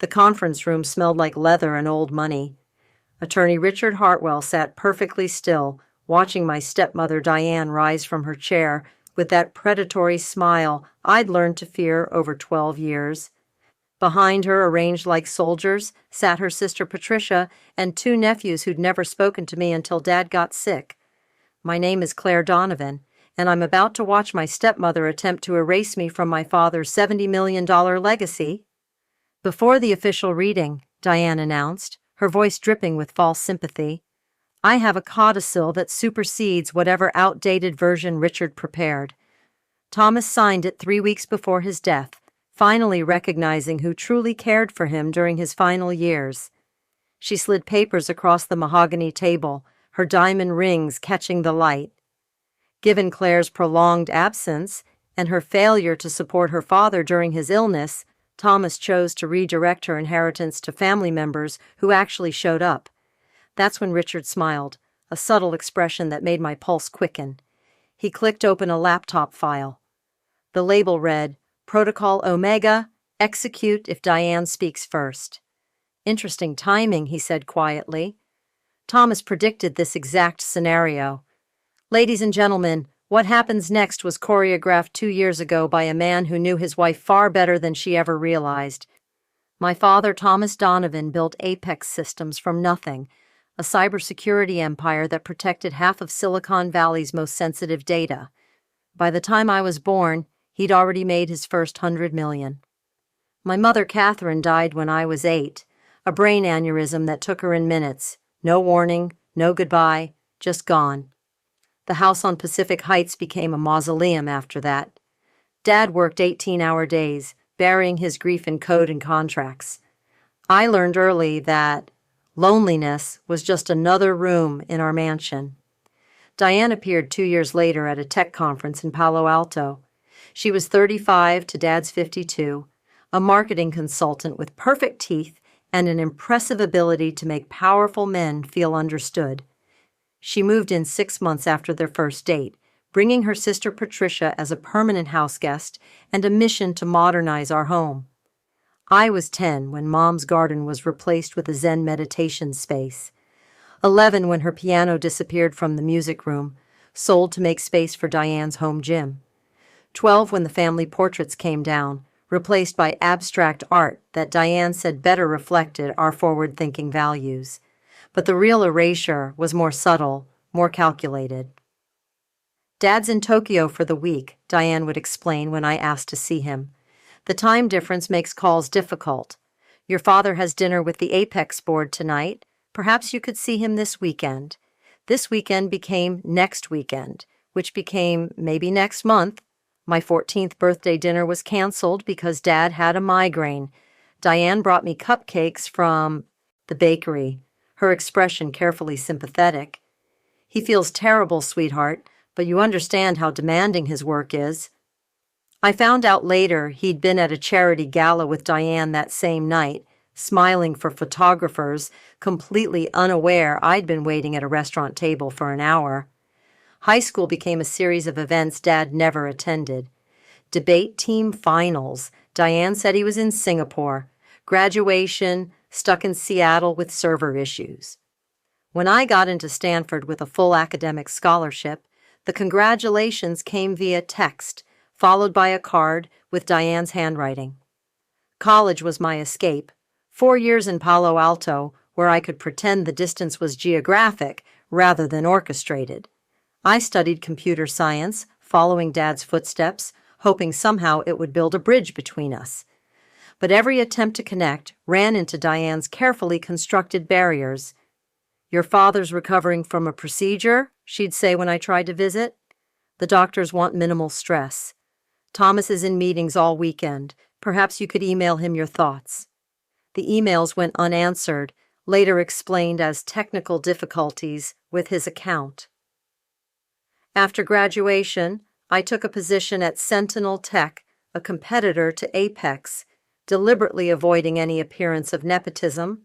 The conference room smelled like leather and old money. Attorney Richard Hartwell sat perfectly still, watching my stepmother Diane rise from her chair with that predatory smile I'd learned to fear over 12 years. Behind her, arranged like soldiers, sat her sister Patricia and two nephews who'd never spoken to me until Dad got sick. My name is Claire Donovan, and I'm about to watch my stepmother attempt to erase me from my father's $70 million legacy. Before the official reading, Diane announced, her voice dripping with false sympathy, I have a codicil that supersedes whatever outdated version Richard prepared. Thomas signed it 3 weeks before his death, finally recognizing who truly cared for him during his final years. She slid papers across the mahogany table, her diamond rings catching the light. Given Claire's prolonged absence and her failure to support her father during his illness, Thomas chose to redirect her inheritance to family members who actually showed up. That's when Richard smiled, a subtle expression that made my pulse quicken. He clicked open a laptop file. The label read, Protocol Omega, execute if Diane speaks first. Interesting timing, he said quietly. Thomas predicted this exact scenario. Ladies and gentlemen, what happens next was choreographed 2 years ago by a man who knew his wife far better than she ever realized. My father, Thomas Donovan, built Apex Systems from nothing, a cybersecurity empire that protected half of Silicon Valley's most sensitive data. By the time I was born, he'd already made his first 100 million. My mother, Catherine, died when I was 8, a brain aneurysm that took her in minutes. No warning, no goodbye, just gone. The house on Pacific Heights became a mausoleum after that. Dad worked 18-hour days, burying his grief in code and contracts. I learned early that loneliness was just another room in our mansion. Diane appeared 2 years later at a tech conference in Palo Alto. She was 35 to Dad's 52, a marketing consultant with perfect teeth and an impressive ability to make powerful men feel understood. She moved in 6 months after their first date, bringing her sister Patricia as a permanent houseguest and a mission to modernize our home. I was 10 when Mom's garden was replaced with a Zen meditation space. 11 when her piano disappeared from the music room, sold to make space for Diane's home gym. 12 when the family portraits came down, replaced by abstract art that Diane said better reflected our forward-thinking values. But the real erasure was more subtle, more calculated. Dad's in Tokyo for the week, Diane would explain when I asked to see him. The time difference makes calls difficult. Your father has dinner with the Apex board tonight. Perhaps you could see him this weekend. This weekend became next weekend, which became maybe next month. My 14th birthday dinner was canceled because Dad had a migraine. Diane brought me cupcakes from the bakery, her expression carefully sympathetic. He feels terrible, sweetheart, but you understand how demanding his work is. I found out later he'd been at a charity gala with Diane that same night, smiling for photographers, completely unaware I'd been waiting at a restaurant table for an hour. High school became a series of events Dad never attended. Debate team finals. Diane said he was in Singapore. Graduation, stuck in Seattle with server issues. When I got into Stanford with a full academic scholarship, the congratulations came via text, followed by a card with Diane's handwriting. College was my escape. 4 years in Palo Alto, where I could pretend the distance was geographic rather than orchestrated. I studied computer science, following Dad's footsteps, hoping somehow it would build a bridge between us. But every attempt to connect ran into Diane's carefully constructed barriers. Your father's recovering from a procedure, she'd say when I tried to visit. The doctors want minimal stress. Thomas is in meetings all weekend. Perhaps you could email him your thoughts. The emails went unanswered, later explained as technical difficulties with his account. After graduation, I took a position at Sentinel Tech, a competitor to Apex, deliberately avoiding any appearance of nepotism.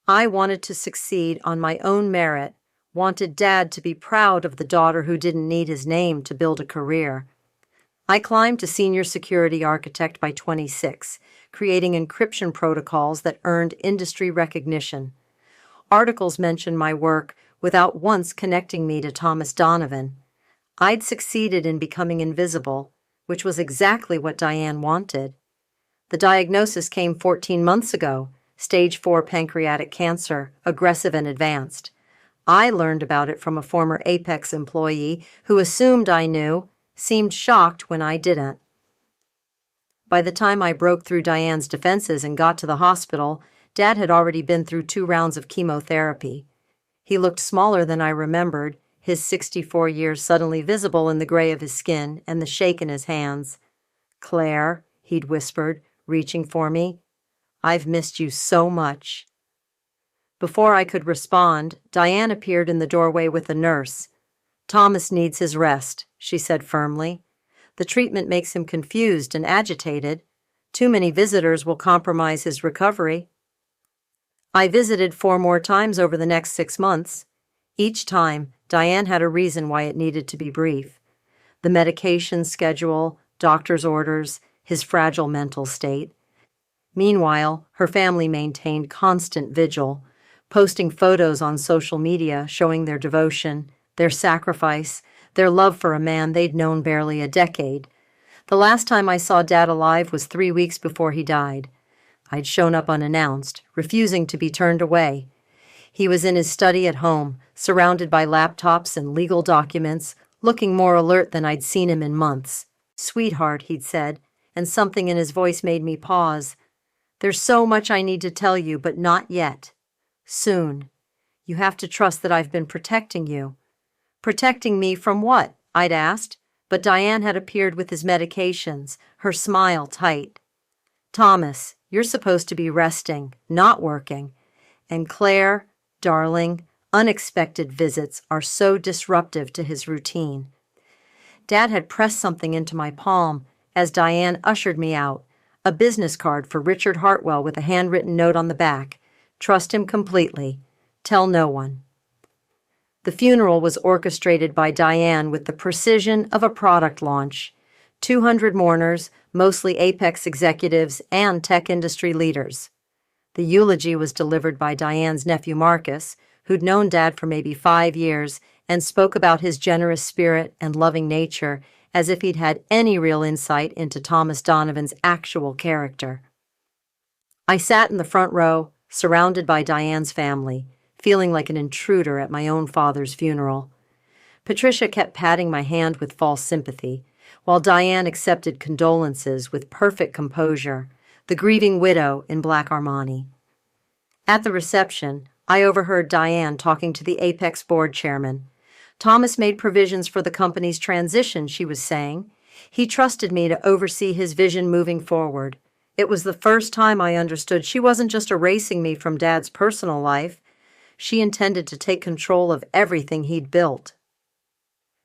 I wanted to succeed on my own merit, wanted Dad to be proud of the daughter who didn't need his name to build a career. I climbed to senior security architect by 26, creating encryption protocols that earned industry recognition. Articles mentioned my work without once connecting me to Thomas Donovan. I'd succeeded in becoming invisible, which was exactly what Diane wanted. The diagnosis came 14 months ago, stage 4 pancreatic cancer, aggressive and advanced. I learned about it from a former Apex employee who assumed I knew, seemed shocked when I didn't. By the time I broke through Diane's defenses and got to the hospital, Dad had already been through 2 rounds of chemotherapy. He looked smaller than I remembered, his 64 years suddenly visible in the gray of his skin and the shake in his hands. "Claire," he'd whispered, reaching for me, "I've missed you so much." Before I could respond, Diane appeared in the doorway with a nurse. "Thomas needs his rest," she said firmly. "The treatment makes him confused and agitated. Too many visitors will compromise his recovery." I visited 4 more times over the next 6 months. Each time, Diane had a reason why it needed to be brief. The medication schedule, doctor's orders, his fragile mental state. Meanwhile, her family maintained constant vigil, posting photos on social media showing their devotion, their sacrifice, their love for a man they'd known barely a decade. The last time I saw Dad alive was 3 weeks before he died. I'd shown up unannounced, refusing to be turned away. He was in his study at home, surrounded by laptops and legal documents, looking more alert than I'd seen him in months. "Sweetheart," he'd said, and something in his voice made me pause. "There's so much I need to tell you, but not yet. Soon. You have to trust that I've been protecting you." "Protecting me from what?" I'd asked, but Diane had appeared with his medications, her smile tight. "Thomas, you're supposed to be resting, not working. And Claire, darling, unexpected visits are so disruptive to his routine." Dad had pressed something into my palm as Diane ushered me out, a business card for Richard Hartwell with a handwritten note on the back. "Trust him completely. Tell no one." The funeral was orchestrated by Diane with the precision of a product launch. 200 mourners, mostly Apex executives and tech industry leaders. The eulogy was delivered by Diane's nephew Marcus, who'd known Dad for maybe 5 years and spoke about his generous spirit and loving nature as if he'd had any real insight into Thomas Donovan's actual character. I sat in the front row, surrounded by Diane's family, feeling like an intruder at my own father's funeral. Patricia kept patting my hand with false sympathy, while Diane accepted condolences with perfect composure, the grieving widow in black Armani. At the reception, I overheard Diane talking to the Apex board chairman. "Thomas made provisions for the company's transition," she was saying. "He trusted me to oversee his vision moving forward. It was the first time I understood she wasn't just erasing me from Dad's personal life. She intended to take control of everything he'd built."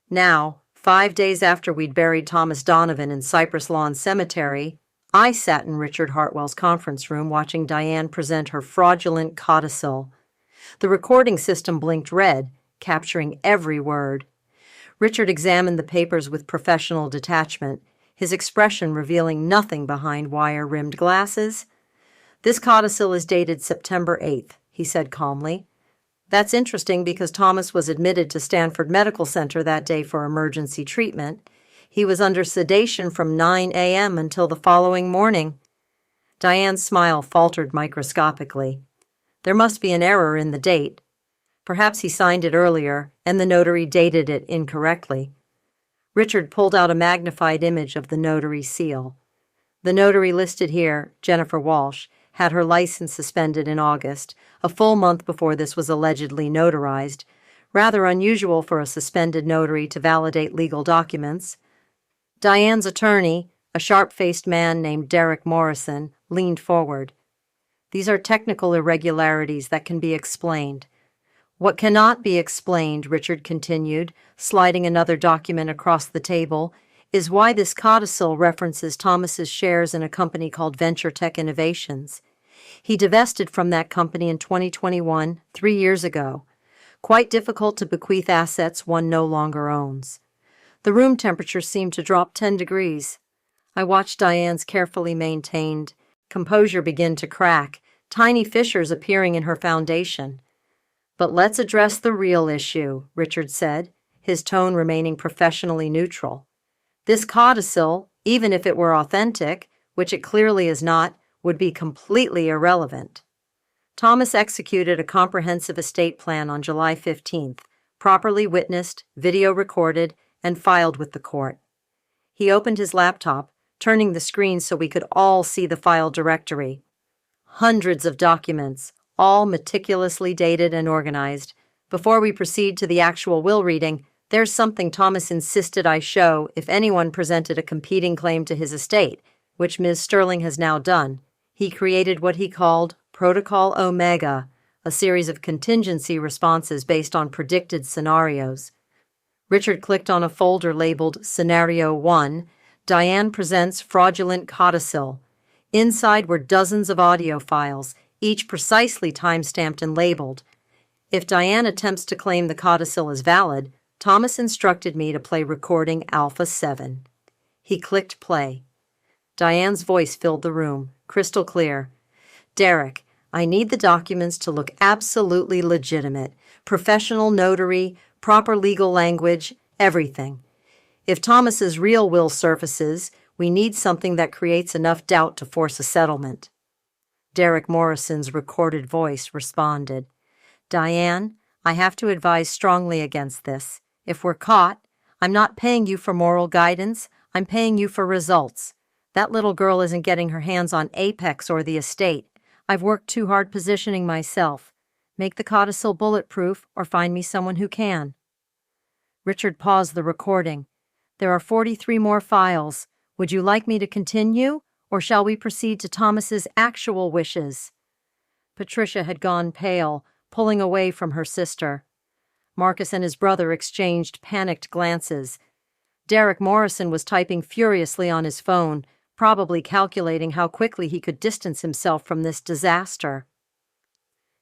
Now, 5 days after we'd buried Thomas Donovan in Cypress Lawn Cemetery, I sat in Richard Hartwell's conference room watching Diane present her fraudulent codicil. The recording system blinked red, capturing every word. Richard examined the papers with professional detachment, his expression revealing nothing behind wire-rimmed glasses. "This codicil is dated September 8th, he said calmly. "That's interesting because Thomas was admitted to Stanford Medical Center that day for emergency treatment. He was under sedation from 9 a.m. until the following morning." Diane's smile faltered microscopically. "There must be an error in the date. Perhaps he signed it earlier, and the notary dated it incorrectly." Richard pulled out a magnified image of the notary seal. "The notary listed here, Jennifer Walsh, had her license suspended in August, a full month before this was allegedly notarized. Rather unusual for a suspended notary to validate legal documents." Diane's attorney, a sharp-faced man named Derek Morrison, leaned forward. "These are technical irregularities that can be explained." "What cannot be explained," Richard continued, sliding another document across the table, "is why this codicil references Thomas's shares in a company called Venture Tech Innovations. He divested from that company in 2021, 3 years ago. Quite difficult to bequeath assets one no longer owns." The room temperature seemed to drop 10 degrees. I watched Diane's carefully maintained, composure begin to crack, tiny fissures appearing in her foundation. "But let's address the real issue," Richard said, his tone remaining professionally neutral. "This codicil, even if it were authentic, which it clearly is not, would be completely irrelevant." Thomas executed a comprehensive estate plan on July 15th, properly witnessed, video recorded, and filed with the court. He opened his laptop, turning the screen so we could all see the file directory. Hundreds of documents, all meticulously dated and organized. Before we proceed to the actual will reading, there's something Thomas insisted I show if anyone presented a competing claim to his estate, which Ms. Sterling has now done. He created what he called Protocol Omega, a series of contingency responses based on predicted scenarios. Richard clicked on a folder labeled Scenario 1, Diane Presents Fraudulent Codicil. Inside were dozens of audio files, each precisely time-stamped and labeled. If Diane attempts to claim the codicil is valid, Thomas instructed me to play recording Alpha 7. He clicked play. Diane's voice filled the room, crystal clear. "Derek, I need the documents to look absolutely legitimate. Professional notary, proper legal language, everything. If Thomas's real will surfaces, we need something that creates enough doubt to force a settlement." Derek Morrison's recorded voice responded. "Diane, I have to advise strongly against this. If we're caught, I'm not paying you for moral guidance, I'm paying you for results. That little girl isn't getting her hands on Apex or the estate. I've worked too hard positioning myself. Make the codicil bulletproof or find me someone who can." Richard paused the recording. "There are 43 more files. Would you like me to continue, or shall we proceed to Thomas's actual wishes?" Patricia had gone pale, pulling away from her sister. Marcus and his brother exchanged panicked glances. Derek Morrison was typing furiously on his phone, probably calculating how quickly he could distance himself from this disaster.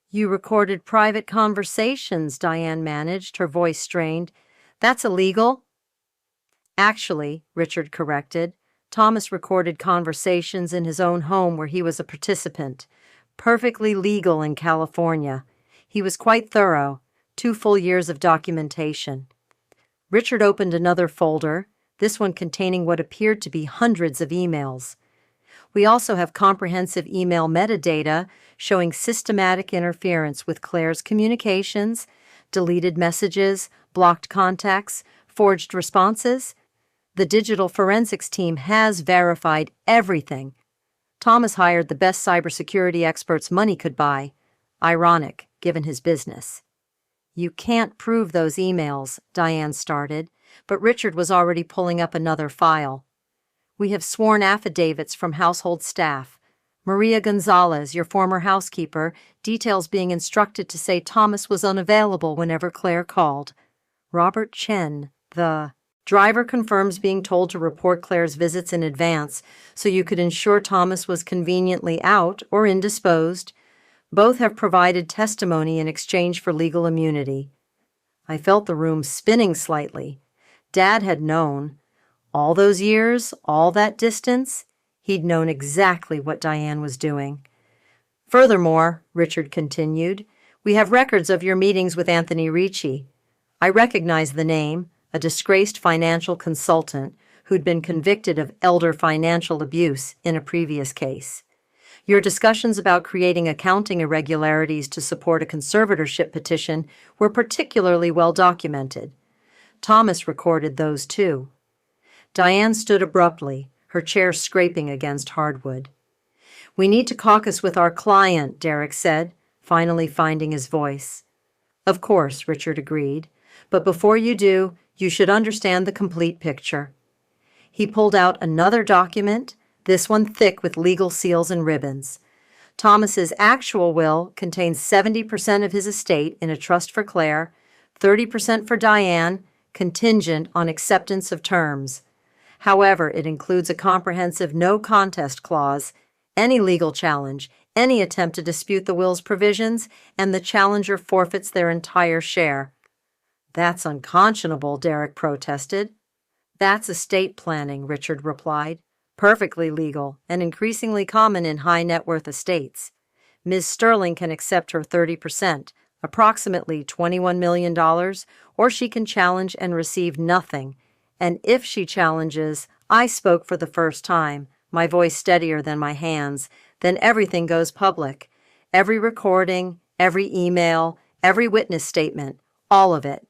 "You recorded private conversations," Diane managed, her voice strained. "That's illegal." "Actually," Richard corrected, "Thomas recorded conversations in his own home where he was a participant. Perfectly legal in California. He was quite thorough, 2 full years of documentation." Richard opened another folder, this one containing what appeared to be hundreds of emails. "We also have comprehensive email metadata showing systematic interference with Claire's communications, deleted messages, blocked contacts, forged responses. The digital forensics team has verified everything. Thomas hired the best cybersecurity experts money could buy. Ironic, given his business." "You can't prove those emails," Diane started, but Richard was already pulling up another file. "We have sworn affidavits from household staff. Maria Gonzalez, your former housekeeper, details being instructed to say Thomas was unavailable whenever Claire called. Robert Chen, the driver, confirms being told to report Claire's visits in advance so you could ensure Thomas was conveniently out or indisposed. Both have provided testimony in exchange for legal immunity." I felt the room spinning slightly. Dad had known. All those years, all that distance, he'd known exactly what Diane was doing. "Furthermore," Richard continued, "we have records of your meetings with Anthony Ricci. I recognize the name, a disgraced financial consultant who'd been convicted of elder financial abuse in a previous case. Your discussions about creating accounting irregularities to support a conservatorship petition were particularly well documented. Thomas recorded those too." Diane stood abruptly, her chair scraping against hardwood. "We need to caucus with our client," Derek said, finally finding his voice. "Of course," Richard agreed, "but before you do, you should understand the complete picture." He pulled out another document, this one thick with legal seals and ribbons. Thomas's actual will contains 70% of his estate in a trust for Claire, 30% for Diane, contingent on acceptance of terms. However, it includes a comprehensive no-contest clause, any legal challenge, any attempt to dispute the will's provisions, and the challenger forfeits their entire share. "That's unconscionable," Derek protested. "That's estate planning," Richard replied. Perfectly legal and increasingly common in high net worth estates. Ms. Sterling can accept her 30%, approximately $21 million, or she can challenge and receive nothing. And if she challenges, I spoke for the first time, my voice steadier than my hands, then everything goes public. Every recording, every email, every witness statement, all of it.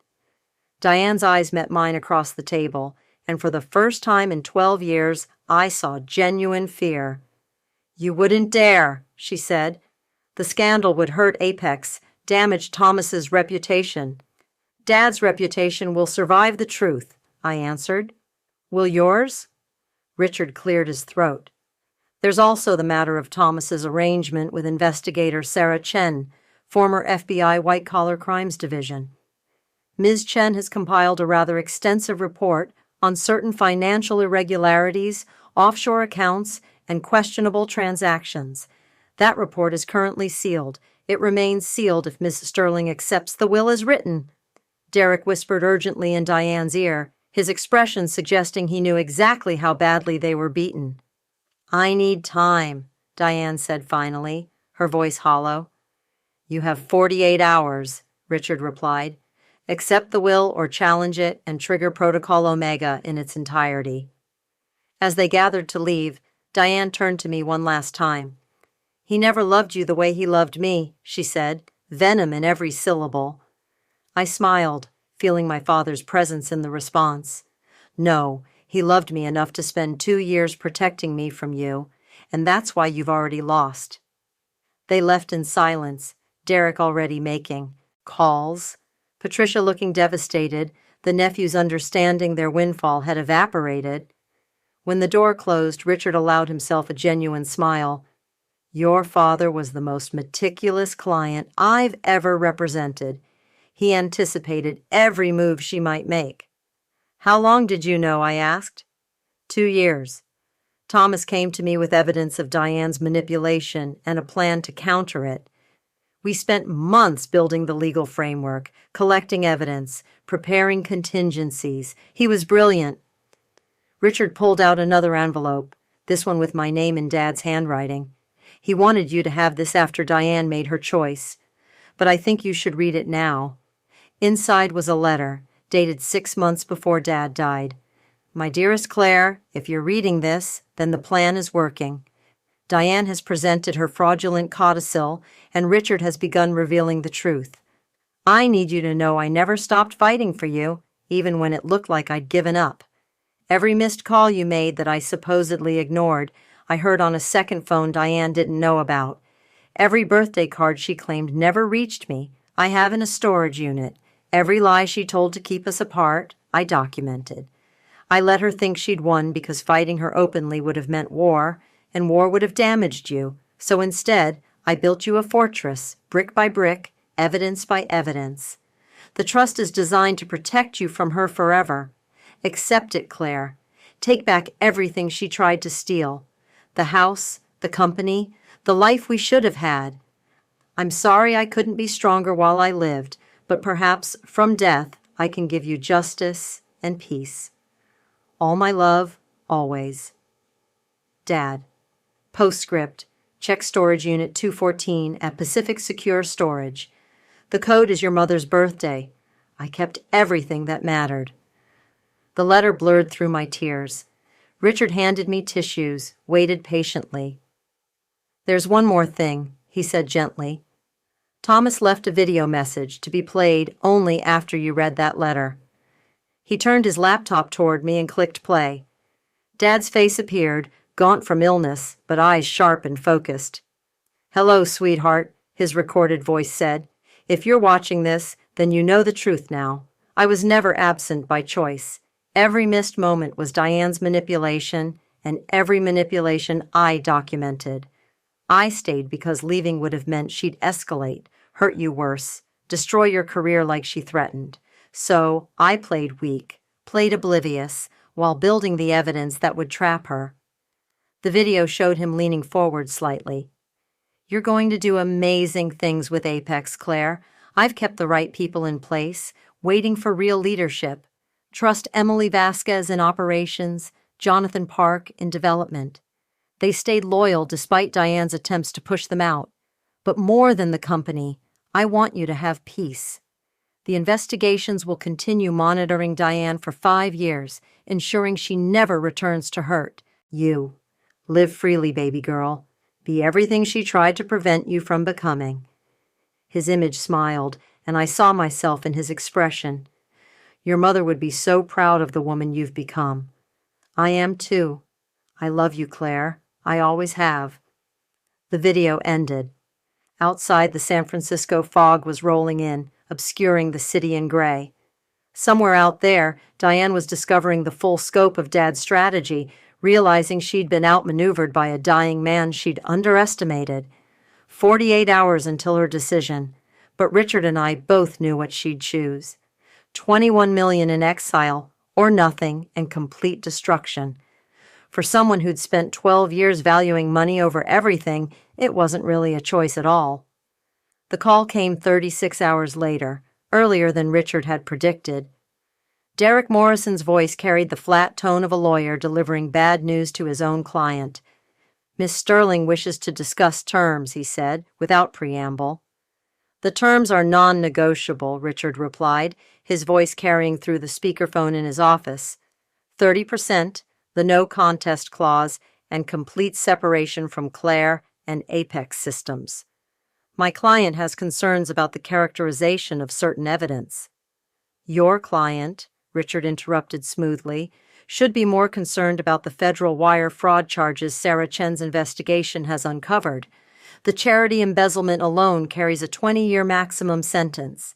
Diane's eyes met mine across the table, and for the first time in 12 years, I saw genuine fear. "You wouldn't dare," she said. "The scandal would hurt Apex, damage Thomas's reputation." "Dad's reputation will survive the truth," I answered. "Will yours?" Richard cleared his throat. "There's also the matter of Thomas's arrangement with investigator Sarah Chen, former FBI White-Collar Crimes Division. Ms. Chen has compiled a rather extensive report on certain financial irregularities, offshore accounts, and questionable transactions. That report is currently sealed. It remains sealed if Miss Sterling accepts the will as written." Derek whispered urgently in Diane's ear, his expression suggesting he knew exactly how badly they were beaten. "I need time," Diane said finally, her voice hollow. "You have 48 hours," Richard replied. "Accept the will or challenge it and trigger Protocol Omega in its entirety." As they gathered to leave, Diane turned to me one last time. "He never loved you the way he loved me," she said, venom in every syllable. I smiled, feeling my father's presence in the response. "No, he loved me enough to spend 2 years protecting me from you, and that's why you've already lost." They left in silence, Derek already making calls, Patricia looking devastated, the nephews understanding their windfall had evaporated. When the door closed, Richard allowed himself a genuine smile. "Your father was the most meticulous client I've ever represented. He anticipated every move she might make." "How long did you know?" I asked. 2 years. Thomas came to me with evidence of Diane's manipulation and a plan to counter it. We spent months building the legal framework, collecting evidence, preparing contingencies. He was brilliant. Richard pulled out another envelope, this one with my name in Dad's handwriting. "He wanted you to have this after Diane made her choice, but I think you should read it now." Inside was a letter, dated 6 months before Dad died. "My dearest Claire, if you're reading this, then the plan is working. Diane has presented her fraudulent codicil, and Richard has begun revealing the truth. I need you to know I never stopped fighting for you, even when it looked like I'd given up. Every missed call you made that I supposedly ignored, I heard on a second phone Diane didn't know about. Every birthday card she claimed never reached me, I have in a storage unit. Every lie she told to keep us apart, I documented. I let her think she'd won because fighting her openly would have meant war, and war would have damaged you. So instead, I built you a fortress, brick by brick, evidence by evidence. The trust is designed to protect you from her forever. Accept it, Claire. Take back everything she tried to steal. The house, the company, the life we should have had. I'm sorry I couldn't be stronger while I lived, but perhaps from death I can give you justice and peace. All my love, always. Dad. Postscript. Check storage unit 214 at Pacific Secure Storage. The code is your mother's birthday. I kept everything that mattered. The letter blurred through my tears. Richard handed me tissues, waited patiently. "There's one more thing," he said gently. "Thomas left a video message to be played only after you read that letter." He turned his laptop toward me and clicked play. Dad's face appeared, gaunt from illness, but eyes sharp and focused. "Hello, sweetheart," his recorded voice said. "If you're watching this, then you know the truth now. I was never absent by choice. Every missed moment was Diane's manipulation, and every manipulation I documented. I stayed because leaving would have meant she'd escalate, hurt you worse, destroy your career like she threatened. So I played weak, played oblivious, while building the evidence that would trap her." The video showed him leaning forward slightly. "You're going to do amazing things with Apex, Claire. I've kept the right people in place, waiting for real leadership. Trust Emily Vasquez in operations, Jonathan Park, in development. They stayed loyal despite Diane's attempts to push them out. But more than the company, I want you to have peace. The investigations will continue monitoring Diane for 5 years, ensuring she never returns to hurt you. Live freely, baby girl. Be everything she tried to prevent you from becoming. His image smiled, and I saw myself in his expression. Your mother would be so proud of the woman you've become. I am too. I love you, Claire. I always have. The video ended. Outside, the San Francisco fog was rolling in, obscuring the city in gray. Somewhere out there, Diane was discovering the full scope of Dad's strategy, realizing she'd been outmaneuvered by a dying man she'd underestimated. 48 hours until her decision, but Richard and I both knew what she'd choose. 21 million in exile, or nothing, and complete destruction. For someone who'd spent 12 years valuing money over everything, it wasn't really a choice at all. The call came 36 hours later, earlier than Richard had predicted. Derek Morrison's voice carried the flat tone of a lawyer delivering bad news to his own client. Miss Sterling wishes to discuss terms, he said, without preamble. The terms are non-negotiable, Richard replied, his voice carrying through the speakerphone in his office. 30%, the no contest clause, and complete separation from Claire and Apex Systems. My client has concerns about the characterization of certain evidence. Your client, Richard interrupted smoothly, should be more concerned about the federal wire fraud charges Sarah Chen's investigation has uncovered. The charity embezzlement alone carries a 20-year maximum sentence.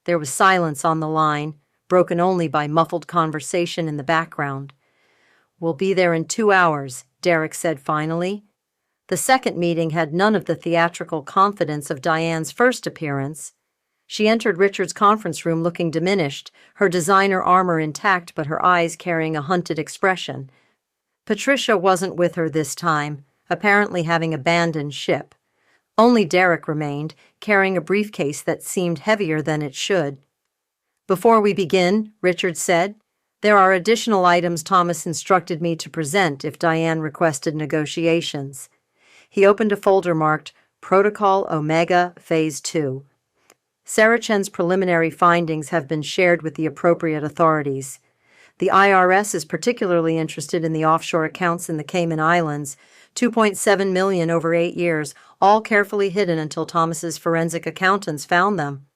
There was silence on the line, broken only by muffled conversation in the background. We'll be there in 2 hours, Derek said finally. The second meeting had none of the theatrical confidence of Diane's first appearance. She entered Richard's conference room looking diminished, her designer armor intact but her eyes carrying a hunted expression. Patricia wasn't with her this time, apparently having abandoned ship. Only Derek remained, carrying a briefcase that seemed heavier than it should. Before we begin, Richard said, there are additional items Thomas instructed me to present if Diane requested negotiations. He opened a folder marked Protocol Omega Phase 2. Sarah Chen's preliminary findings have been shared with the appropriate authorities. The IRS is particularly interested in the offshore accounts in the Cayman Islands, 2.7 million over 8 years, all carefully hidden until Thomas's forensic accountants found them.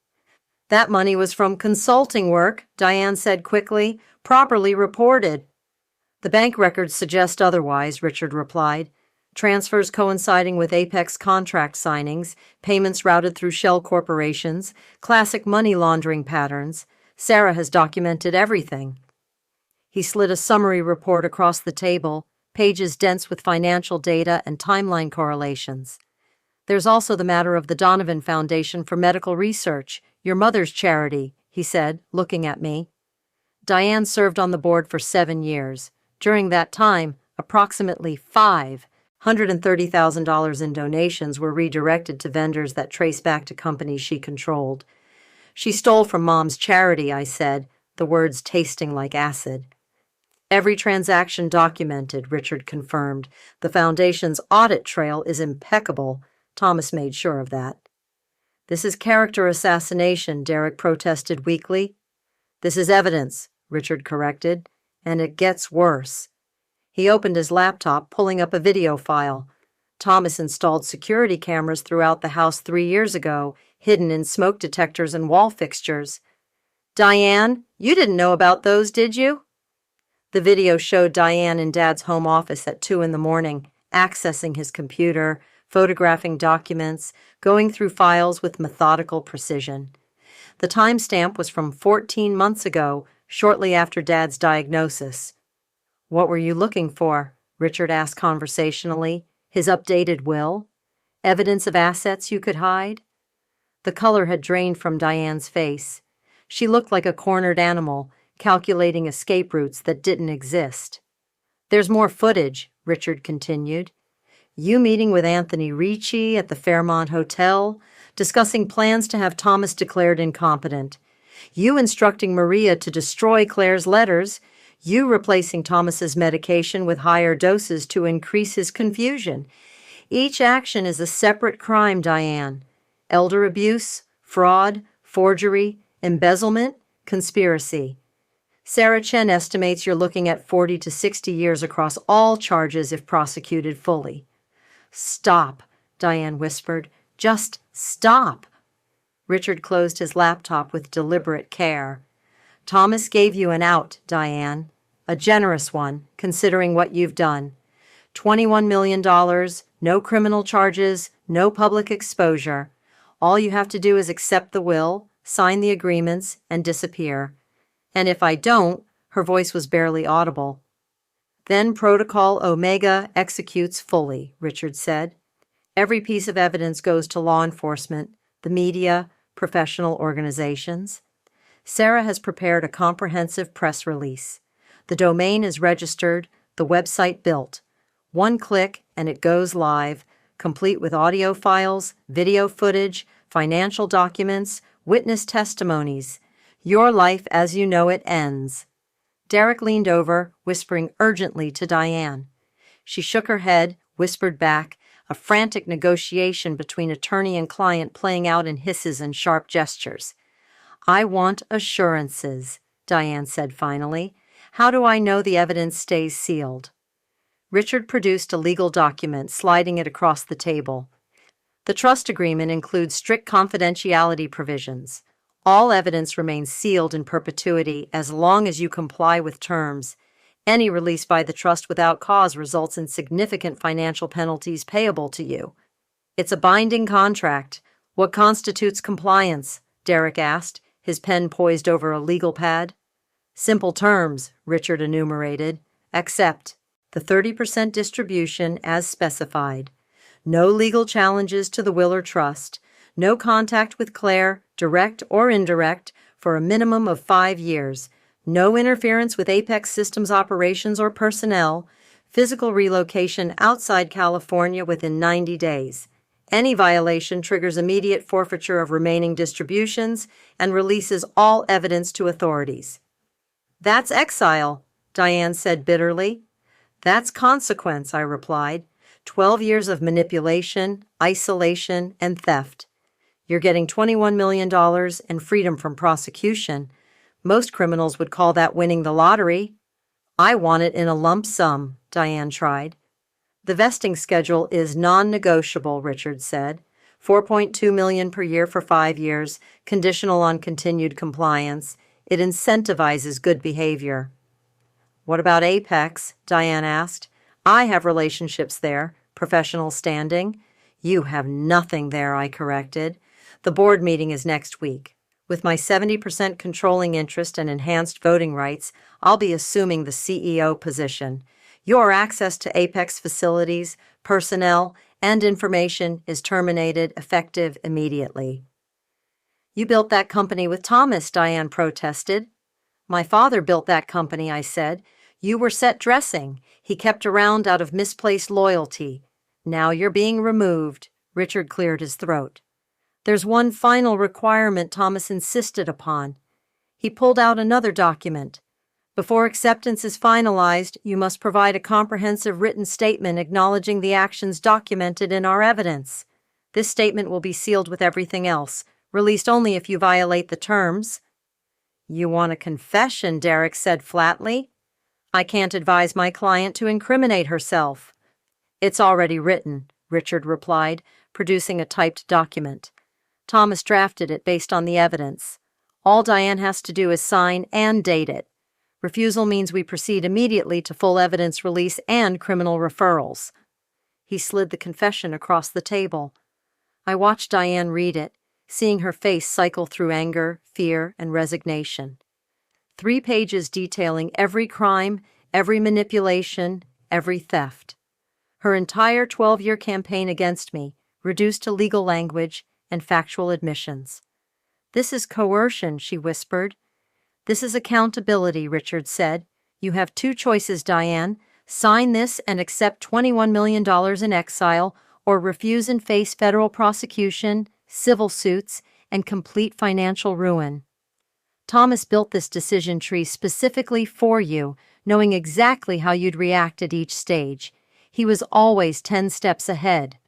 That money was from consulting work, Diane said quickly, properly reported. The bank records suggest otherwise, Richard replied. Transfers coinciding with Apex contract signings, payments routed through shell corporations, classic money laundering patterns. Sarah has documented everything. He slid a summary report across the table, pages dense with financial data and timeline correlations. There's also the matter of the Donovan Foundation for Medical Research, your mother's charity, he said, looking at me. Diane served on the board for 7 years. During that time, approximately $530,000 in donations were redirected to vendors that trace back to companies she controlled. She stole from Mom's charity, I said, the words tasting like acid. Every transaction documented, Richard confirmed. The Foundation's audit trail is impeccable. Thomas made sure of that. This is character assassination, Derek protested weakly. This is evidence, Richard corrected, and it gets worse. He opened his laptop, pulling up a video file. Thomas installed security cameras throughout the house 3 years ago, hidden in smoke detectors and wall fixtures. Diane, you didn't know about those, did you? The video showed Diane in Dad's home office at 2 a.m, accessing his computer, photographing documents, going through files with methodical precision. The timestamp was from 14 months ago, shortly after Dad's diagnosis. What were you looking for? Richard asked conversationally. His updated will? Evidence of assets you could hide? The color had drained from Diane's face. She looked like a cornered animal, calculating escape routes that didn't exist. There's more footage, Richard continued. You meeting with Anthony Ricci at the Fairmont Hotel, discussing plans to have Thomas declared incompetent. You instructing Maria to destroy Claire's letters. You replacing Thomas's medication with higher doses to increase his confusion. Each action is a separate crime, Diane. Elder abuse, fraud, forgery, embezzlement, conspiracy. Sarah Chen estimates you're looking at 40 to 60 years across all charges if prosecuted fully. Stop, Diane whispered. Just stop. Richard closed his laptop with deliberate care. Thomas gave you an out, Diane. A generous one, considering what you've done. $21 million, no criminal charges, no public exposure. All you have to do is accept the will, sign the agreements, and disappear. And if I don't, her voice was barely audible. Then Protocol Omega executes fully, Richard said. Every piece of evidence goes to law enforcement, the media, professional organizations. Sarah has prepared a comprehensive press release. The domain is registered, the website built. One click and it goes live, complete with audio files, video footage, financial documents, witness testimonies. Your life as you know it ends. Derek leaned over, whispering urgently to Diane. She shook her head, whispered back, a frantic negotiation between attorney and client playing out in hisses and sharp gestures. I want assurances, Diane said finally. How do I know the evidence stays sealed? Richard produced a legal document, sliding it across the table. The trust agreement includes strict confidentiality provisions. All evidence remains sealed in perpetuity as long as you comply with terms. Any release by the trust without cause results in significant financial penalties payable to you. It's a binding contract. What constitutes compliance? Derek asked, his pen poised over a legal pad. Simple terms, Richard enumerated. Accept the 30% distribution as specified. No legal challenges to the will or trust. No contact with Claire, direct or indirect, for a minimum of 5 years. No interference with Apex Systems operations or personnel. Physical relocation outside California within 90 days. Any violation triggers immediate forfeiture of remaining distributions and releases all evidence to authorities. That's exile, Diane said bitterly. That's consequence, I replied. 12 years of manipulation, isolation, and theft. You're getting $21 million and freedom from prosecution. Most criminals would call that winning the lottery. I want it in a lump sum, Diane tried. The vesting schedule is non-negotiable, Richard said. $4.2 million per year for 5 years, conditional on continued compliance. It incentivizes good behavior. What about Apex? Diane asked. I have relationships there, professional standing. You have nothing there, I corrected. The board meeting is next week. With my 70% controlling interest and enhanced voting rights, I'll be assuming the CEO position. Your access to Apex facilities, personnel, and information is terminated effective immediately. You built that company with Thomas, Diane protested. My father built that company, I said. You were set dressing. He kept around out of misplaced loyalty. Now you're being removed. Richard cleared his throat. There's one final requirement Thomas insisted upon. He pulled out another document. Before acceptance is finalized, you must provide a comprehensive written statement acknowledging the actions documented in our evidence. This statement will be sealed with everything else, released only if you violate the terms. You want a confession, Derek said flatly. I can't advise my client to incriminate herself. It's already written, Richard replied, producing a typed document. Thomas drafted it based on the evidence. All Diane has to do is sign and date it. Refusal means we proceed immediately to full evidence release and criminal referrals. He slid the confession across the table. I watched Diane read it, seeing her face cycle through anger, fear, and resignation. 3 pages detailing every crime, every manipulation, every theft. Her entire 12-year campaign against me, reduced to legal language and factual admissions. This is coercion, she whispered. This is accountability, Richard said. You have 2 choices, Diane. Sign this and accept $21 million in exile, or refuse and face federal prosecution, civil suits, and complete financial ruin. Thomas built this decision tree specifically for you, knowing exactly how you'd react at each stage. He was always 10 steps ahead.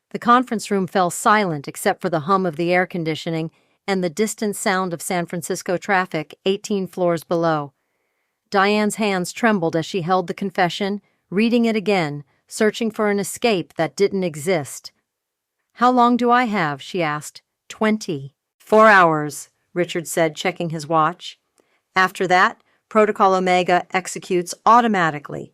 The conference room fell silent except for the hum of the air conditioning and the distant sound of San Francisco traffic 18 floors below. Diane's hands trembled as she held the confession, reading it again, searching for an escape that didn't exist. "How long do I have?" she asked. 20. 4 hours, Richard said, checking his watch. "After that, Protocol Omega executes automatically.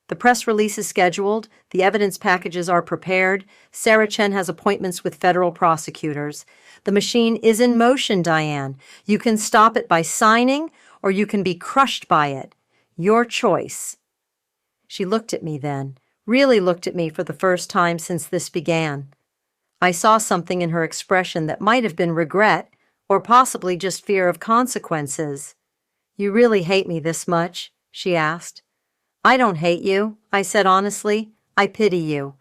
The press release is scheduled, the evidence packages are prepared, Sarah Chen has appointments with federal prosecutors. The machine is in motion, Diane. You can stop it by signing, or you can be crushed by it. Your choice." She looked at me then, really looked at me for the first time since this began. I saw something in her expression that might have been regret, or possibly just fear of consequences. "You really hate me this much?" she asked. "I don't hate you," I said honestly. "I pity you.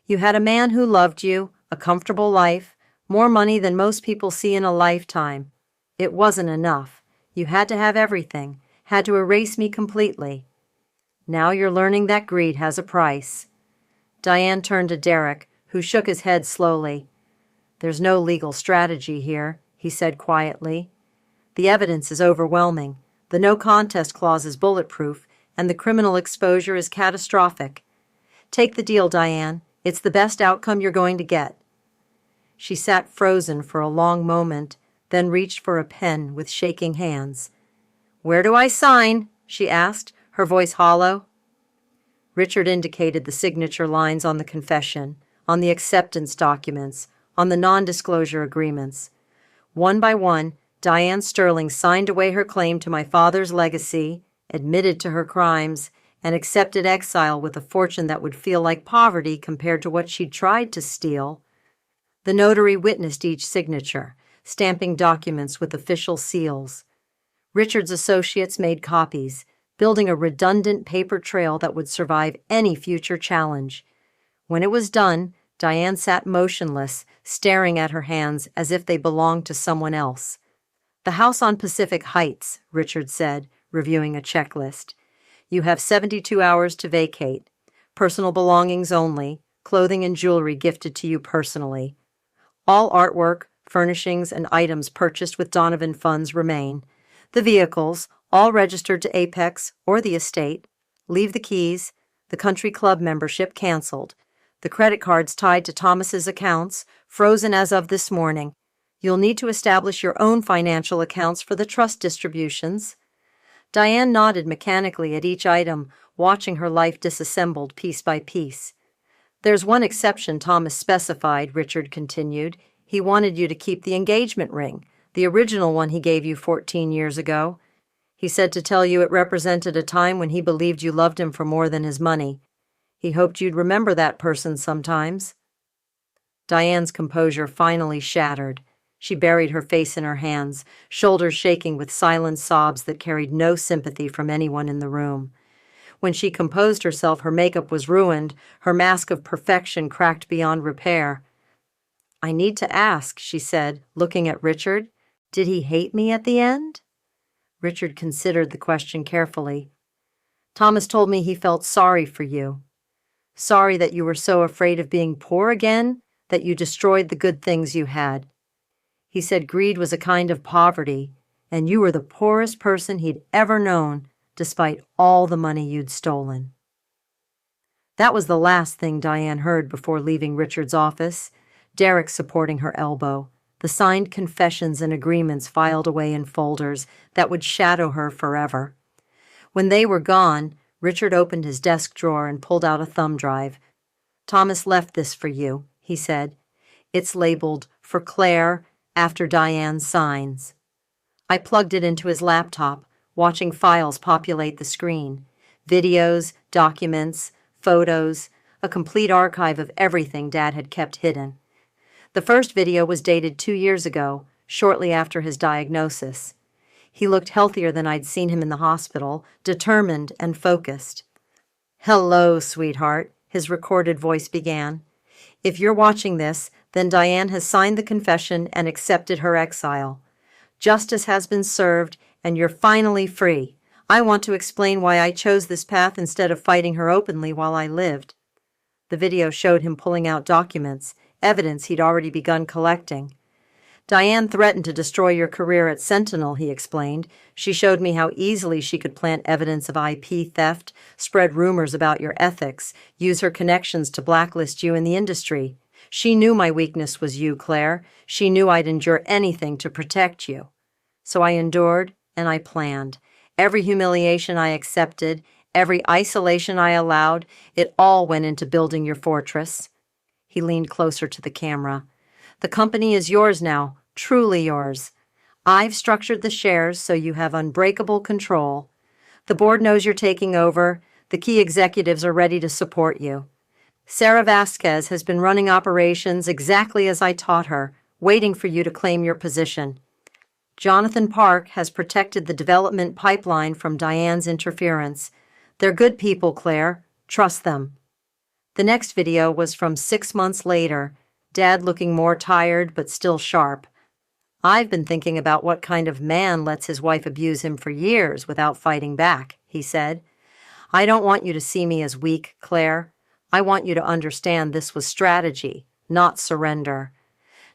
You had a man who loved you, a comfortable life, more money than most people see in a lifetime. It wasn't enough. You had to have everything, had to erase me completely. Now you're learning that greed has a price." Diane turned to Derek, who shook his head slowly. "There's no legal strategy here," he said quietly. "The evidence is overwhelming. The no contest clause is bulletproof, and the criminal exposure is catastrophic. Take the deal, Diane. It's the best outcome you're going to get." She sat frozen for a long moment, then reached for a pen with shaking hands. "Where do I sign?" she asked, her voice hollow. Richard indicated the signature lines on the confession, on the acceptance documents, on the non-disclosure agreements. One by one, Diane Sterling signed away her claim to my father's legacy, admitted to her crimes, and accepted exile with a fortune that would feel like poverty compared to what she'd tried to steal. The notary witnessed each signature, stamping documents with official seals. Richard's associates made copies, building a redundant paper trail that would survive any future challenge. When it was done, Diane sat motionless, staring at her hands as if they belonged to someone else. "The house on Pacific Heights," Richard said, reviewing a checklist. "You have 72 hours to vacate. Personal belongings only, clothing and jewelry gifted to you personally. All artwork, furnishings, and items purchased with Donovan funds remain. The vehicles, all registered to Apex or the estate. Leave the keys. The country club membership canceled. The credit cards tied to Thomas's accounts, frozen as of this morning. You'll need to establish your own financial accounts for the trust distributions." Diane nodded mechanically at each item, watching her life disassembled piece by piece. "There's one exception Thomas specified," Richard continued. "He wanted you to keep the engagement ring, the original one he gave you 14 years ago. He said to tell you it represented a time when he believed you loved him for more than his money. He hoped you'd remember that person sometimes." Diane's composure finally shattered. She buried her face in her hands, shoulders shaking with silent sobs that carried no sympathy from anyone in the room. When she composed herself, her makeup was ruined, her mask of perfection cracked beyond repair. "I need to ask," she said, looking at Richard. "Did he hate me at the end?" Richard considered the question carefully. "Thomas told me he felt sorry for you. Sorry that you were so afraid of being poor again, that you destroyed the good things you had. He said greed was a kind of poverty, and you were the poorest person he'd ever known, despite all the money you'd stolen." That was the last thing Diane heard before leaving Richard's office, Derek supporting her elbow, the signed confessions and agreements filed away in folders that would shadow her forever. When they were gone, Richard opened his desk drawer and pulled out a thumb drive. "Thomas left this for you," he said. "It's labeled, 'For Claire,' after Diane signs." I plugged it into his laptop, watching files populate the screen. Videos, documents, photos, a complete archive of everything Dad had kept hidden. The first video was dated 2 years ago, shortly after his diagnosis. He looked healthier than I'd seen him in the hospital, determined and focused. "Hello, sweetheart," his recorded voice began. "If you're watching this, then Diane has signed the confession and accepted her exile. Justice has been served, and you're finally free. I want to explain why I chose this path instead of fighting her openly while I lived." The video showed him pulling out documents, evidence he'd already begun collecting. "Diane threatened to destroy your career at Sentinel," he explained. "She showed me how easily she could plant evidence of IP theft, spread rumors about your ethics, use her connections to blacklist you in the industry. She knew my weakness was you, Claire. She knew I'd endure anything to protect you. So I endured and I planned. Every humiliation I accepted, every isolation I allowed, it all went into building your fortress." He leaned closer to the camera. "The company is yours now, truly yours. I've structured the shares so you have unbreakable control. The board knows you're taking over. The key executives are ready to support you. Sarah Vasquez has been running operations exactly as I taught her, waiting for you to claim your position. Jonathan Park has protected the development pipeline from Diane's interference. They're good people, Claire. Trust them." The next video was from 6 months later, Dad looking more tired but still sharp. "I've been thinking about what kind of man lets his wife abuse him for years without fighting back," he said. "I don't want you to see me as weak, Claire. I want you to understand this was strategy, not surrender.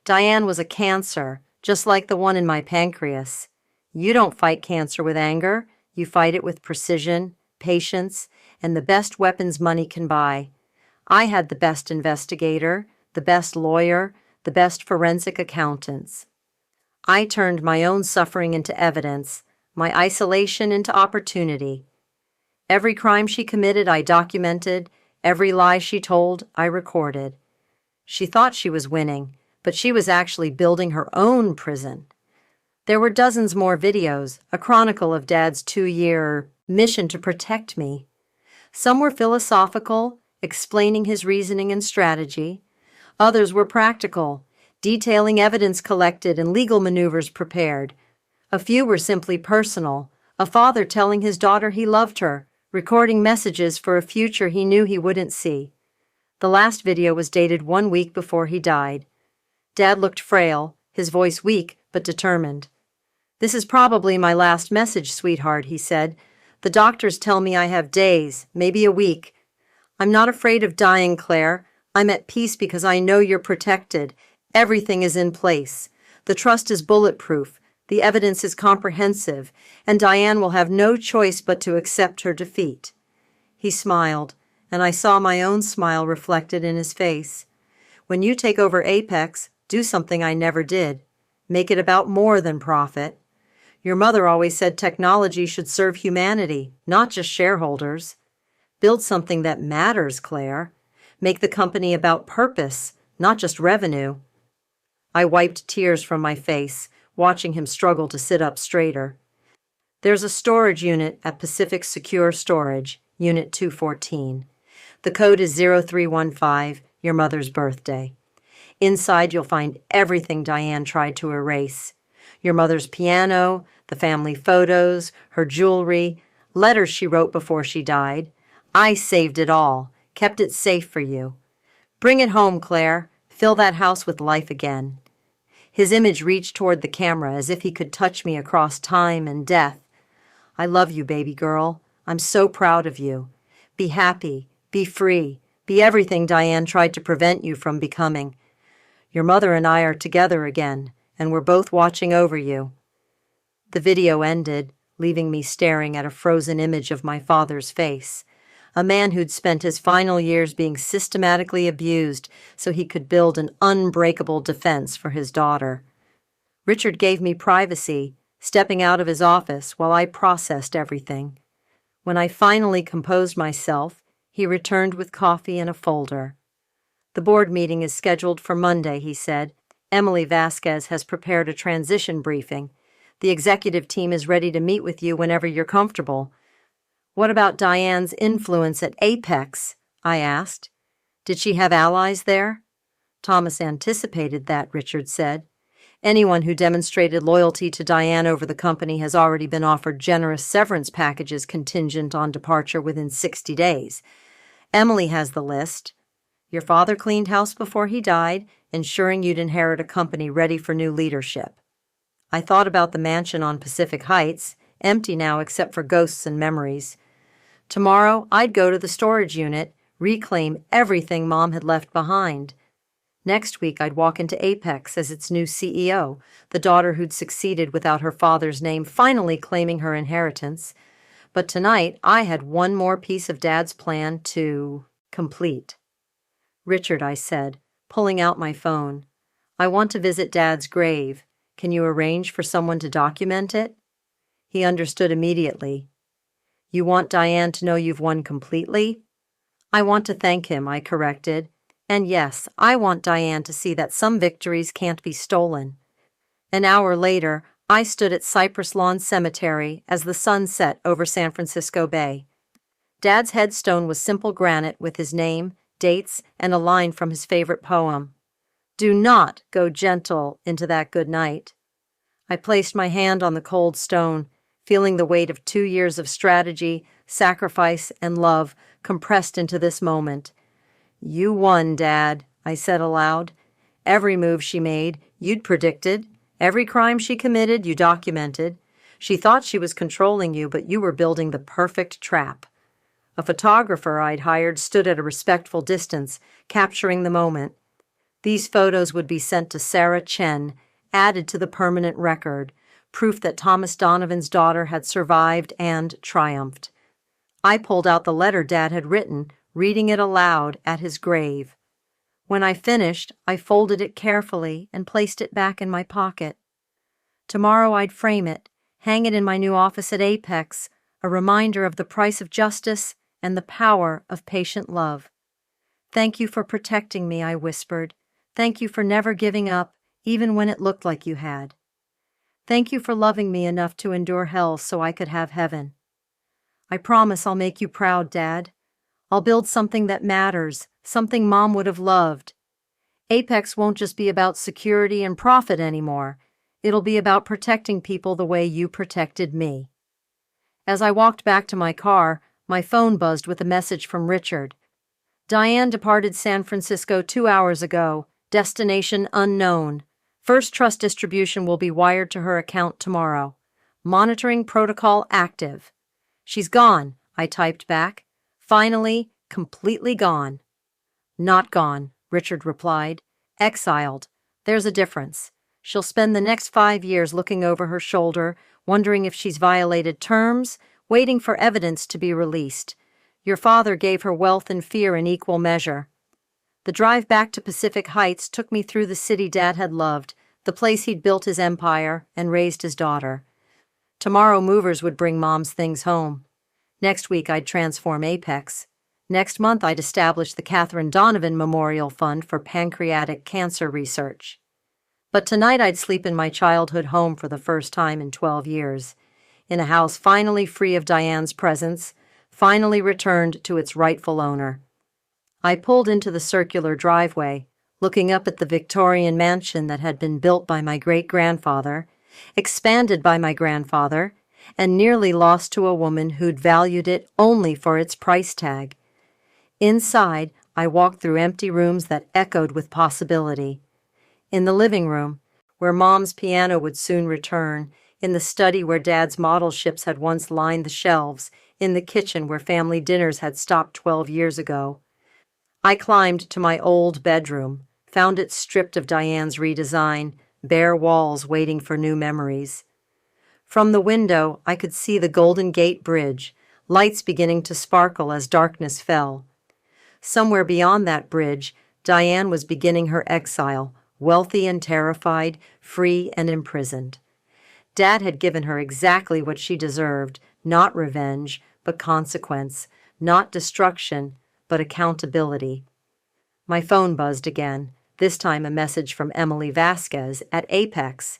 Diane was a cancer, just like the one in my pancreas. You don't fight cancer with anger. You fight it with precision, patience, and the best weapons money can buy. I had the best investigator, the best lawyer, the best forensic accountants. I turned my own suffering into evidence, my isolation into opportunity. Every crime she committed, I documented. Every lie she told, I recorded. She thought she was winning, but she was actually building her own prison. There were dozens more videos, a chronicle of Dad's 2-year mission to protect me. Some were philosophical, explaining his reasoning and strategy. Others were practical, detailing evidence collected and legal maneuvers prepared. A few were simply personal, a father telling his daughter he loved her, recording messages for a future he knew he wouldn't see. The last video was dated 1 week before he died. Dad looked frail, his voice weak but determined. "This is probably my last message, sweetheart," he said. "The doctors tell me I have days, maybe a week. I'm not afraid of dying, Claire. I'm at peace because I know you're protected. Everything is in place. The trust is bulletproof. The evidence is comprehensive, and Diane will have no choice but to accept her defeat." He smiled, and I saw my own smile reflected in his face. "When you take over Apex, do something I never did. Make it about more than profit. Your mother always said technology should serve humanity, not just shareholders. Build something that matters, Claire. Make the company about purpose, not just revenue." I wiped tears from my face, watching him struggle to sit up straighter. "There's a storage unit at Pacific Secure Storage, Unit 214. The code is 0315, your mother's birthday. Inside you'll find everything Diane tried to erase. Your mother's piano, the family photos, her jewelry, letters she wrote before she died. I saved it all, kept it safe for you. Bring it home, Claire. Fill that house with life again." His image reached toward the camera as if he could touch me across time and death. "I love you, baby girl. I'm so proud of you. Be happy, be free, be everything Diane tried to prevent you from becoming. Your mother and I are together again, and we're both watching over you." The video ended, leaving me staring at a frozen image of my father's face, a man who'd spent his final years being systematically abused so he could build an unbreakable defense for his daughter. Richard gave me privacy, stepping out of his office while I processed everything. When I finally composed myself, he returned with coffee and a folder. "The board meeting is scheduled for Monday," he said. "Emily Vasquez has prepared a transition briefing. The executive team is ready to meet with you whenever you're comfortable." "What about Diane's influence at Apex?" I asked. "Did she have allies there?" "Thomas anticipated that," Richard said. "Anyone who demonstrated loyalty to Diane over the company has already been offered generous severance packages contingent on departure within 60 days. Emily has the list. Your father cleaned house before he died, ensuring you'd inherit a company ready for new leadership." I thought about the mansion on Pacific Heights, empty now except for ghosts and memories. Tomorrow, I'd go to the storage unit, reclaim everything Mom had left behind. Next week, I'd walk into Apex as its new CEO, the daughter who'd succeeded without her father's name finally claiming her inheritance. But tonight, I had one more piece of Dad's plan to complete. "Richard," I said, pulling out my phone, "I want to visit Dad's grave. Can you arrange for someone to document it?" He understood immediately. "You want Diane to know you've won completely?" "I want to thank him," I corrected. "And yes, I want Diane to see that some victories can't be stolen." An hour later, I stood at Cypress Lawn Cemetery as the sun set over San Francisco Bay. Dad's headstone was simple granite with his name, dates, and a line from his favorite poem. "Do not go gentle into that good night." I placed my hand on the cold stone, feeling the weight of 2 years of strategy, sacrifice, and love compressed into this moment. "You won, Dad," I said aloud. "Every move she made, you'd predicted. Every crime she committed, you documented. She thought she was controlling you, but you were building the perfect trap." A photographer I'd hired stood at a respectful distance, capturing the moment. These photos would be sent to Sarah Chen, added to the permanent record, proof that Thomas Donovan's daughter had survived and triumphed. I pulled out the letter Dad had written, reading it aloud at his grave. When I finished, I folded it carefully and placed it back in my pocket. Tomorrow I'd frame it, hang it in my new office at Apex, a reminder of the price of justice and the power of patient love. "Thank you for protecting me," I whispered. "Thank you for never giving up, even when it looked like you had. Thank you for loving me enough to endure hell so I could have heaven. I promise I'll make you proud, Dad. I'll build something that matters, something Mom would have loved. Apex won't just be about security and profit anymore. It'll be about protecting people the way you protected me." As I walked back to my car, my phone buzzed with a message from Richard. "Diane departed San Francisco 2 hours ago. Destination unknown. First trust distribution will be wired to her account tomorrow. Monitoring protocol active." "She's gone," I typed back. "Finally, completely gone." "Not gone," Richard replied. "Exiled. There's a difference. She'll spend the next 5 years looking over her shoulder, wondering if she's violated terms, waiting for evidence to be released. Your father gave her wealth and fear in equal measure." The drive back to Pacific Heights took me through the city Dad had loved, the place he'd built his empire and raised his daughter. Tomorrow movers would bring Mom's things home. Next week I'd transform Apex. Next month I'd establish the Catherine Donovan Memorial Fund for pancreatic cancer research. But tonight I'd sleep in my childhood home for the first time in 12 years, in a house finally free of Diane's presence, finally returned to its rightful owner. I pulled into the circular driveway, looking up at the Victorian mansion that had been built by my great-grandfather, expanded by my grandfather, and nearly lost to a woman who'd valued it only for its price tag. Inside, I walked through empty rooms that echoed with possibility. In the living room, where Mom's piano would soon return, in the study where Dad's model ships had once lined the shelves, in the kitchen where family dinners had stopped 12 years ago. I climbed to my old bedroom, found it stripped of Diane's redesign, bare walls waiting for new memories. From the window, I could see the Golden Gate Bridge, lights beginning to sparkle as darkness fell. Somewhere beyond that bridge, Diane was beginning her exile, wealthy and terrified, free and imprisoned. Dad had given her exactly what she deserved, not revenge, but consequence, not destruction, but accountability. My phone buzzed again, this time a message from Emily Vasquez at Apex.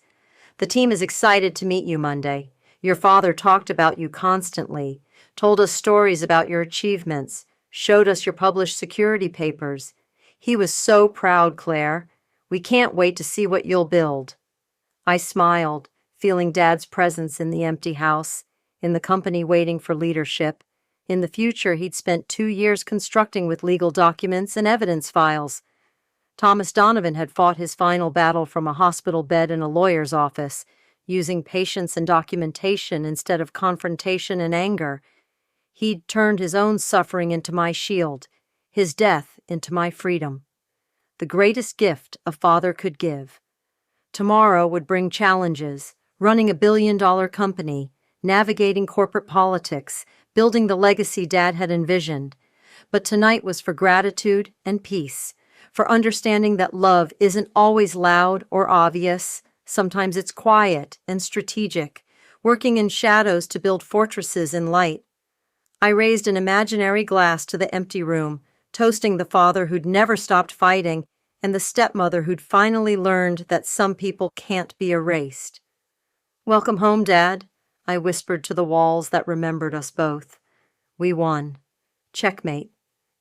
"The team is excited to meet you Monday. Your father talked about you constantly, told us stories about your achievements, showed us your published security papers. He was so proud, Claire. We can't wait to see what you'll build." I smiled, feeling Dad's presence in the empty house, in the company waiting for leadership. In the future, he'd spent 2 years constructing with legal documents and evidence files. Thomas Donovan had fought his final battle from a hospital bed in a lawyer's office. using patience and documentation instead of confrontation and anger. He'd turned his own suffering into my shield, his death into my freedom. The greatest gift a father could give. Tomorrow would bring challenges, running a billion-dollar company, navigating corporate politics, building the legacy Dad had envisioned. But tonight was for gratitude and peace, for understanding that love isn't always loud or obvious. Sometimes it's quiet and strategic, working in shadows to build fortresses in light. I raised an imaginary glass to the empty room, toasting the father who'd never stopped fighting and the stepmother who'd finally learned that some people can't be erased. "Welcome home, Dad," I whispered to the walls that remembered us both. We won. Checkmate.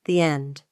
The end.